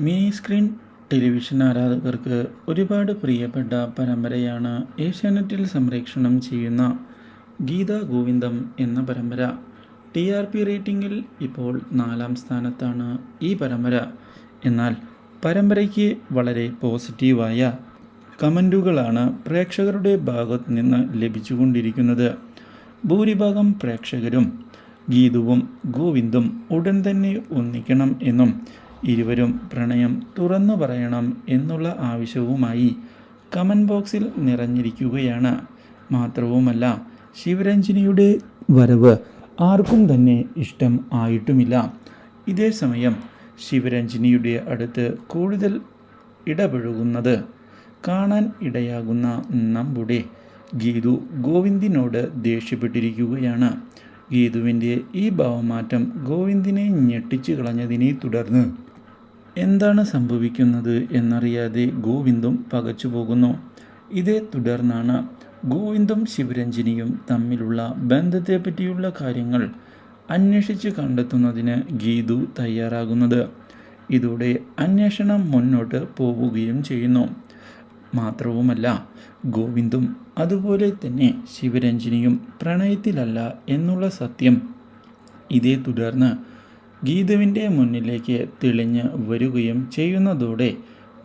Mini screen television ആരാധകർക്ക് ഒരുപാട് പ്രിയപ്പെട്ട പരമ്പരയാണ് ഏഷ്യാനെറ്റിൽ സംപ്രേഷണം ചെയ്യുന്ന ഗീതാ ഗോവിന്ദം എന്ന പരമ്പര. TRP റേറ്റിംഗിൽ ഇപ്പോൾ 4-ാം സ്ഥാനത്താണ് ഈ പരമ്പര. എന്നാൽ പരമ്പരയ്ക്ക് വളരെ പോസിറ്റീവായ കമൻറ്റുകളാണ് പ്രേക്ഷകരുടെ ഭാഗത്ത് നിന്ന് ലഭിച്ചുകൊണ്ടിരിക്കുന്നത്. ഭൂരിഭാഗം പ്രേക്ഷകരും ഗീതുവും ഗോവിന്ദും ഉടൻ തന്നെ ഒന്നിക്കണം എന്നും ഇരുവരും പ്രണയം തുറന്നു പറയണം എന്നുള്ള ആവശ്യവുമായി കമൻറ്റ് ബോക്സിൽ നിറഞ്ഞിരിക്കുകയാണ്. മാത്രവുമല്ല, ശിവരഞ്ജിനിയുടെ വരവ് ആർക്കും തന്നെ ഇഷ്ടം ആയിട്ടുമില്ല. ഇതേസമയം ശിവരഞ്ജിനിയുടെ അടുത്ത് കൂടുതൽ ഇടപഴകുന്നത് കാണാൻ ഇടയാകുന്ന നമ്മുടെ ഗീതു ഗോവിന്ദിനോട് ദേഷ്യപ്പെട്ടിരിക്കുകയാണ്. ഗീതുവിൻ്റെ ഈ ഭാവമാറ്റം ഗോവിന്ദിനെ ഞെട്ടിച്ചു കളഞ്ഞതിനെ തുടർന്ന് എന്താണ് സംഭവിക്കുന്നത് എന്നറിയാതെ ഗോവിന്ദും പകച്ചു പോകുന്നു. ഇതേ തുടർന്നാണ് ഗോവിന്ദും ശിവരഞ്ജിനിയും തമ്മിലുള്ള ബന്ധത്തെപ്പറ്റിയുള്ള കാര്യങ്ങൾ അന്വേഷിച്ച് കണ്ടെത്തുന്നതിന് ഗീതു തയ്യാറാകുന്നത്. ഇതോടെ അന്വേഷണം മുന്നോട്ട് പോവുകയും ചെയ്യുന്നു. മാത്രവുമല്ല, ഗോവിന്ദും അതുപോലെ തന്നെ ശിവരഞ്ജിനിയും പ്രണയത്തിലല്ല എന്നുള്ള സത്യം ഇതേ തുടർന്ന് ഗീതുവിൻ്റെ മുന്നിലേക്ക് തെളിഞ്ഞ് വരികയും ചെയ്യുന്നതോടെ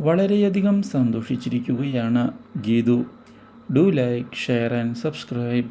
വളരെയധികം സന്തോഷിച്ചിരിക്കുകയാണ് Geethu. Do like, share and subscribe.